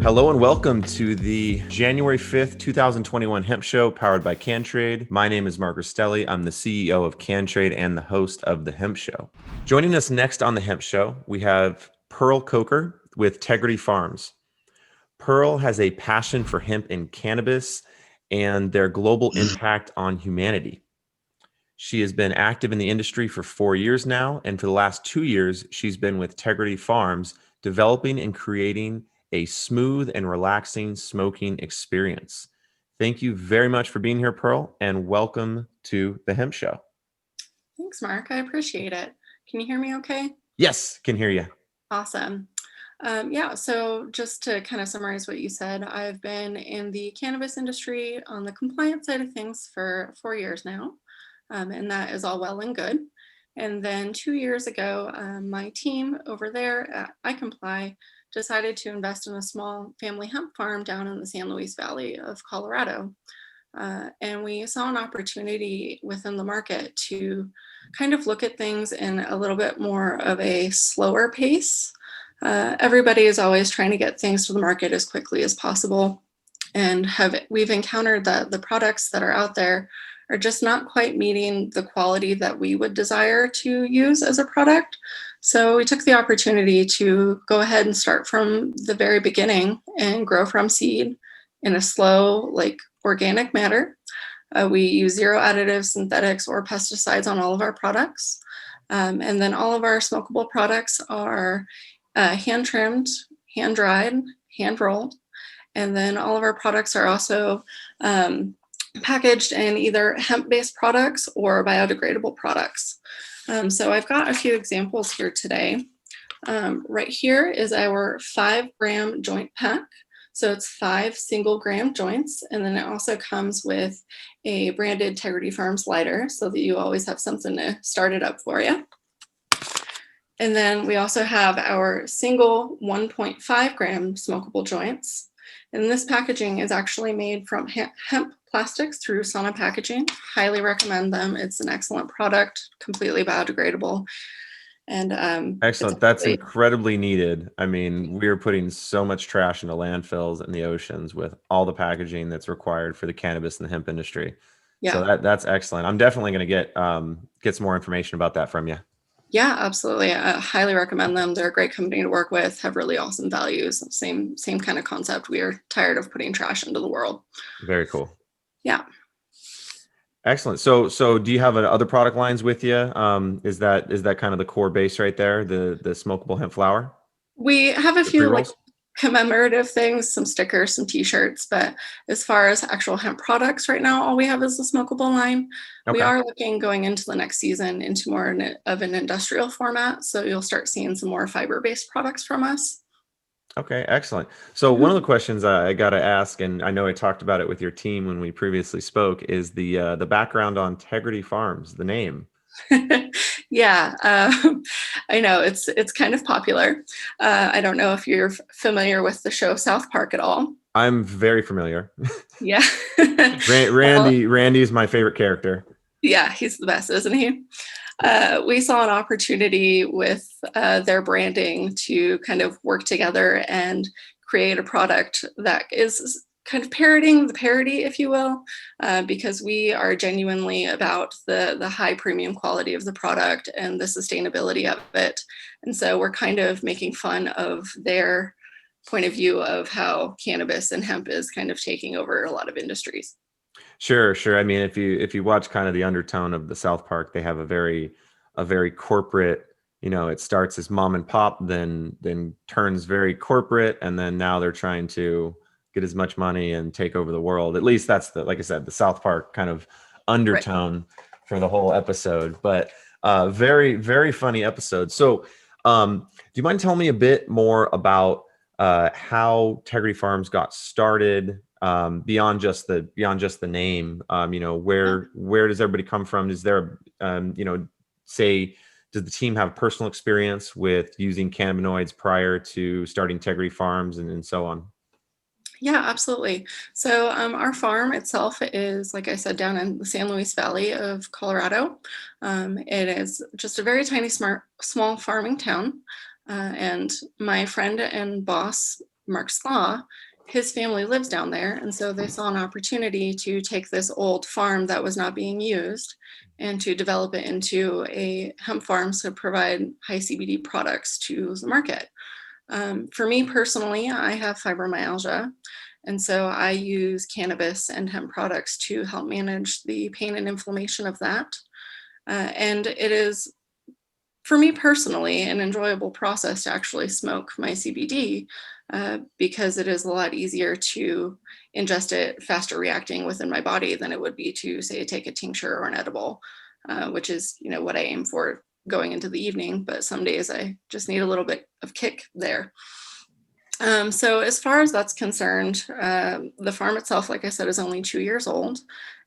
Hello and welcome to the January 5th, 2021 Hemp Show powered by CannTrade. My name is Mark Rastelli. I'm the CEO of CannTrade and the host of the Hemp Show. Joining us next on the Hemp Show, we have Pearl Coker with Tegrity Farms. Pearl has a passion for hemp and cannabis and their global impact on humanity. She has been active in the industry for 4 years now, and for the last 2 years, she's been with Tegrity Farms, developing and creating a smooth and relaxing smoking experience. Thank you very much for being here, Pearl, and welcome to the Hemp Show. Thanks, Mark. I appreciate it. Can you hear me okay? Yes, can hear you. Awesome. So just to kind of summarize what you said, I've been in the cannabis industry on the compliance side of things for 4 years now, and that is all well and good. And then 2 years ago, my team over there at iComply decided to invest in a small family hemp farm down in the San Luis Valley of Colorado. And we saw an opportunity within the market to kind of look at things in a little bit more of a slower pace. Everybody is always trying to get things to the market as quickly as possible. And we've encountered that the products that are out there are just not quite meeting the quality that we would desire to use as a product. So we took the opportunity to go ahead and start from the very beginning and grow from seed in a slow, organic manner. We use zero additives, synthetics, or pesticides on all of our products. And then all of our smokable products are hand trimmed, hand dried, hand rolled. And then all of our products are also packaged in either hemp-based products or biodegradable products. So I've got a few examples here today. Right here is our 5-gram joint pack. So it's 5 single-gram joints, and then it also comes with a branded Tegrity Farms lighter so that you always have something to start it up for you. And then we also have our single 1.5-gram smokable joints. And this packaging is actually made from hemp plastics through Sana Packaging. Highly recommend them. It's an excellent product, completely biodegradable. And Excellent. That's incredibly needed. I mean, we're putting so much trash into landfills and the oceans with all the packaging that's required for the cannabis and the hemp industry. Yeah. So that's excellent. I'm definitely going to get some more information about that from you. Yeah, absolutely. I highly recommend them. They're a great company to work with, have really awesome values. Same kind of concept. We are tired of putting trash into the world. Very cool. Yeah. Excellent. So do you have other product lines with you? Is that kind of the core base right there, the smokable hemp flower? We have a few commemorative things, some stickers, some t-shirts, but as far as actual hemp products right now, all we have is the smokable line. Okay. We are looking going into the next season into more of an industrial format. So you'll start seeing some more fiber-based products from us. Okay, excellent. So one of the questions I got to ask, and I know I talked about it with your team when we previously spoke, is the background on Tegrity Farms, the name. Yeah, I know it's kind of popular. I don't know if you're familiar with the show South Park at all. I'm very familiar. Yeah. Randy is my favorite character. Yeah, he's the best, isn't he? We saw an opportunity with their branding to kind of work together and create a product that is kind of parodying the parody, if you will, because we are genuinely about the high premium quality of the product and the sustainability of it. And so we're kind of making fun of their point of view of how cannabis and hemp is kind of taking over a lot of industries. Sure. I mean, if you watch kind of the undertone of the South Park, they have a very corporate, it starts as mom and pop, then turns very corporate, and then now they're trying to get as much money and take over the world. At least that's like I said, the South Park kind of undertone for the whole episode. But very, very funny episode. So do you mind telling me a bit more about how Tegrity Farms got started? Beyond just the name, where does everybody come from? Is there, does the team have personal experience with using cannabinoids prior to starting Tegrity Farms and so on? Yeah, absolutely. So our farm itself is, like I said, down in the San Luis Valley of Colorado. It is just a very tiny, small farming town. And my friend and boss Mark Slaw, his family lives down there. And so they saw an opportunity to take this old farm that was not being used and to develop it into a hemp farm to provide high CBD products to the market. For me personally, I have fibromyalgia. And so I use cannabis and hemp products to help manage the pain and inflammation of that. And it is, for me personally, an enjoyable process to actually smoke my CBD because it is a lot easier to ingest it faster reacting within my body than it would be to, say, take a tincture or an edible, which is, what I aim for going into the evening. But some days I just need a little bit of kick there. So as far as that's concerned, the farm itself, like I said, is only 2 years old,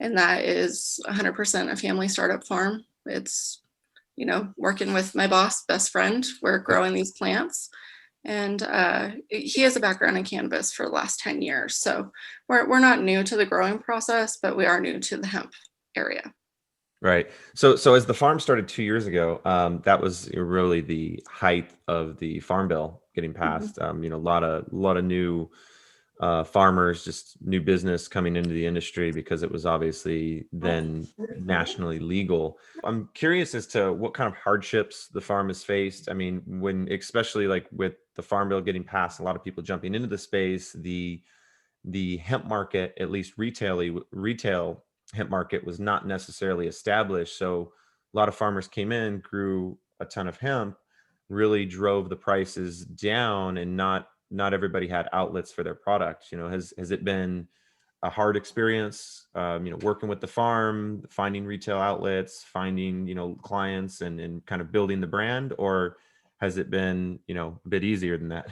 and that is 100% a family startup farm. It's, working with my boss, best friend, we're growing these plants. And he has a background in cannabis for the last 10 years. So we're not new to the growing process, but we are new to the hemp area. Right. So as the farm started 2 years ago, that was really the height of the farm bill getting passed. A lot of new farmers, just new business coming into the industry because it was obviously then nationally legal. I'm curious as to what kind of hardships the farm has faced. I mean, especially like with the farm bill getting passed, a lot of people jumping into the space, the hemp market, at least retail hemp market, was not necessarily established. So a lot of farmers came in, grew a ton of hemp, really drove the prices down, and not everybody had outlets for their product. Has it been a hard experience, working with the farm, finding retail outlets, finding, clients, and kind of building the brand, or has it been, a bit easier than that?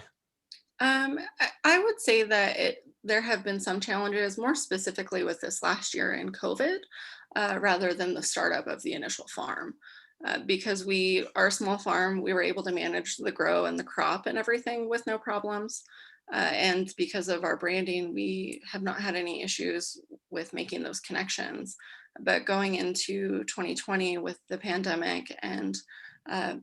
I would say that there have been some challenges, more specifically with this last year in COVID, rather than the startup of the initial farm. Because we are a small farm, we were able to manage the grow and the crop and everything with no problems. And because of our branding, we have not had any issues with making those connections. But going into 2020 with the pandemic and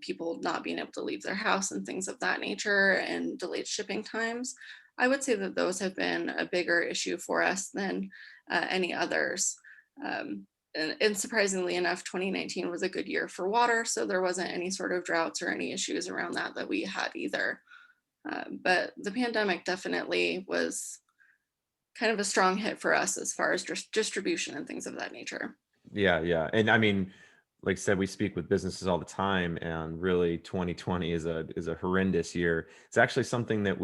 people not being able to leave their house and things of that nature and delayed shipping times, I would say that those have been a bigger issue for us than any others. And surprisingly enough, 2019 was a good year for water, so there wasn't any sort of droughts or any issues around that we had either. But the pandemic definitely was kind of a strong hit for us as far as distribution and things of that nature. Yeah. And I mean, like I said, we speak with businesses all the time, and really 2020 is a horrendous year. It's actually something that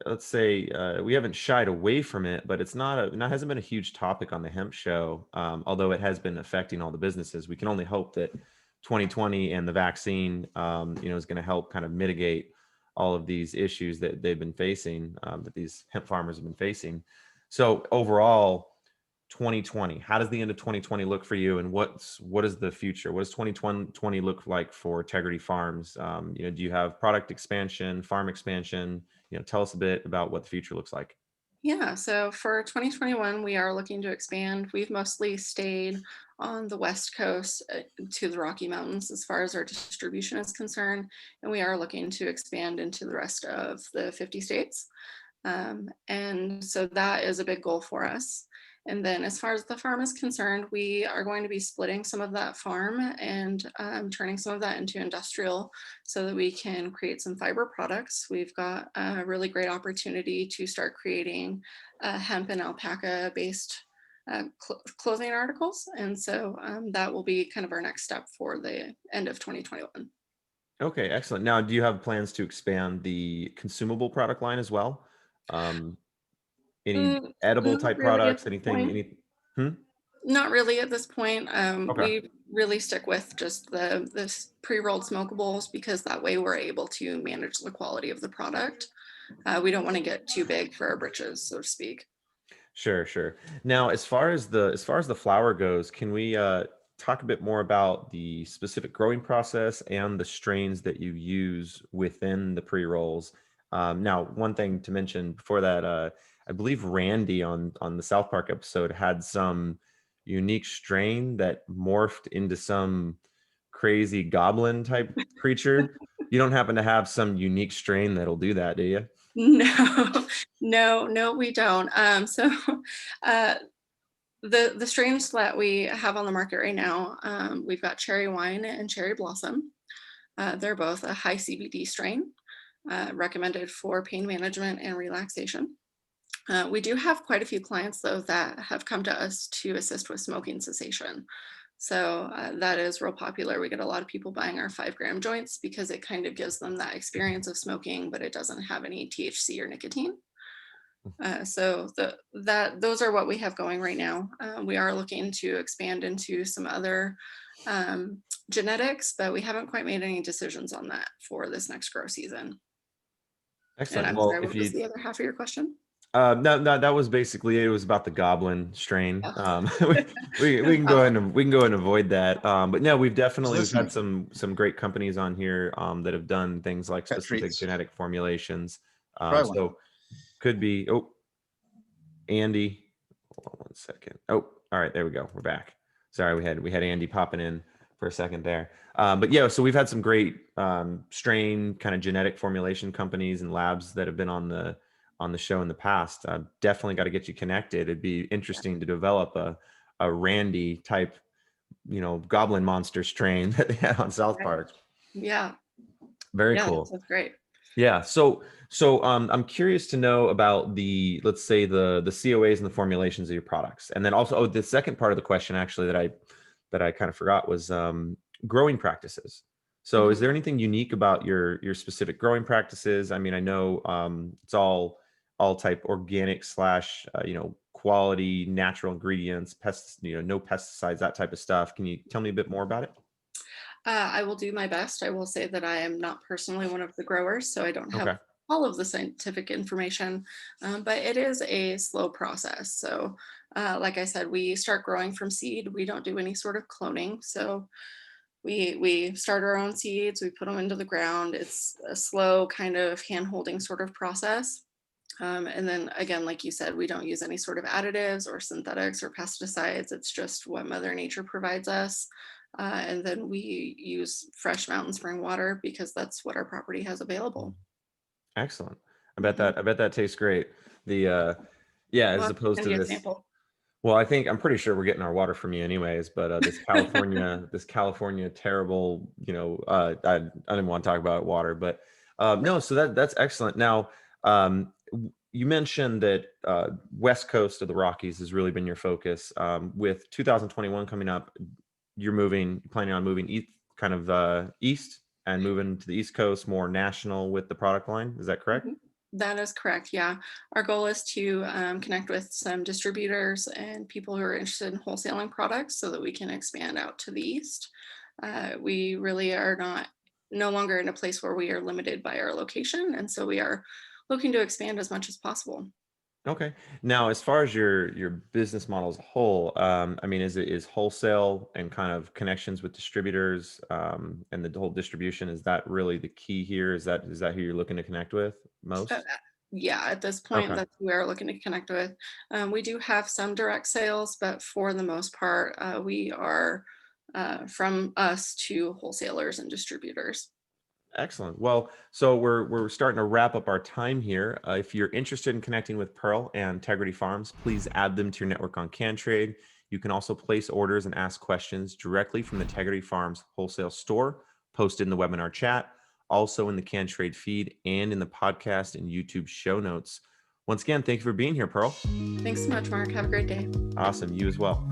let's say, we haven't shied away from it, but it's not hasn't been a huge topic on the hemp show. Although it has been affecting all the businesses. We can only hope that 2020 and the vaccine, is going to help kind of mitigate all of these issues that they've been facing, that these hemp farmers have been facing. So overall, 2020, how does the end of 2020 look for you, and what is the future? What does 2020 look like for Tegrity Farms? Do you have product expansion, farm expansion? Tell us a bit about what the future looks like. Yeah, so for 2021, we are looking to expand. We've mostly stayed on the West Coast to the Rocky Mountains as far as our distribution is concerned, and we are looking to expand into the rest of the 50 states. And so that is a big goal for us. And then as far as the farm is concerned, we are going to be splitting some of that farm and turning some of that into industrial so that we can create some fiber products. We've got a really great opportunity to start creating hemp and alpaca based clothing articles. And so that will be kind of our next step for the end of 2021. Okay, excellent. Now, do you have plans to expand the consumable product line as well? Um, any edible Not type really at products? this Anything? point. Any? Hmm? Not really at this point. Okay. We really stick with just the pre-rolled smokables because that way we're able to manage the quality of the product. We don't want to get too big for our britches, so to speak. Sure. Now, as far as the flower goes, can we talk a bit more about the specific growing process and the strains that you use within the pre-rolls? Now, one thing to mention before that, I believe Randy on the South Park episode had some unique strain that morphed into some crazy goblin type creature. You don't happen to have some unique strain that'll do that, do you? No, no, we don't. Uh, the strains that we have on the market right now, we've got cherry wine and cherry blossom. They're both a high CBD strain, recommended for pain management and relaxation. We do have quite a few clients though that have come to us to assist with smoking cessation. So that is real popular. We get a lot of people buying our 5 gram joints because it kind of gives them that experience of smoking, but it doesn't have any THC or nicotine. Those are what we have going right now. We are looking to expand into some other genetics, but we haven't quite made any decisions on that for this next grow season. And Excellent. I'm Well, sorry, if what was you the other half of your question? no, no, that was basically it. It was about the goblin strain. Oh. We No can go ahead problem. and we can go ahead and avoid that. But no, we've had Listening. some great companies on here that have done things like Pet specific treats. genetic formulations. Try one. So could be Andy. Hold on one second. Oh, all right, there we go. We're back. Sorry, we had Andy popping in for a second there. But yeah, so we've had some great strain kind of genetic formulation companies and labs that have been on the show in the past. Definitely got to get you connected. It'd be interesting to develop a Randy type, goblin monster strain that they had on South Right. Park. Yeah. Very Yeah, cool. that's great. Yeah. So I'm curious to know about let's say the COAs and the formulations of your products. And then also, the second part of the question actually that I kind of forgot was growing practices. So is Mhm. there anything unique about your specific growing practices? I mean, I know it's all type organic slash, quality, natural ingredients, no pesticides, that type of stuff. Can you tell me a bit more about it? I will do my best. I will say that I am not personally one of the growers, so I don't have Okay. all of the scientific information, but it is a slow process. So, like I said, we start growing from seed. We don't do any sort of cloning. So we start our own seeds. We put them into the ground. It's a slow kind of hand holding sort of process. And then again, like you said, we don't use any sort of additives or synthetics or pesticides. It's just what Mother Nature provides us. And then we use fresh mountain spring water because that's what our property has available. Excellent. Mhm. I bet that tastes great. The yeah, Well, as I'll opposed send to you a this. sample. Well, I'm pretty sure we're getting our water from you anyways, but this California terrible, I didn't want to talk about water, but no, so that's excellent. Now, you mentioned that West Coast of the Rockies has really been your focus. With 2021 coming up, planning on moving east and moving to the East Coast, more national with the product line. Is that correct? Mhm. That is correct. Yeah. Our goal is to connect with some distributors and people who are interested in wholesaling products so that we can expand out to the east. We really are no longer in a place where we are limited by our location. And so we are looking to expand as much as possible. Okay. Now, as far as your business model as a whole, I mean, is wholesale and kind of connections with distributors, and the whole distribution, is that really the key here? Is that who you're looking to connect with Uh, most? yeah, at this point, Okay. that's who we're looking to connect with. We do have some direct sales, but for the most part, we are from us to wholesalers and distributors. Excellent. Well, so we're starting to wrap up our time here. If you're interested in connecting with Pearl and Tegrity Farms, please add them to your network on CannTrade. You can also place orders and ask questions directly from the Tegrity Farms wholesale store, posted in the webinar chat, also in the CannTrade feed, and in the podcast and YouTube show notes. Once again, thank you for being here, Pearl. Thanks so much, Mark. Have a great day. Awesome. You as well.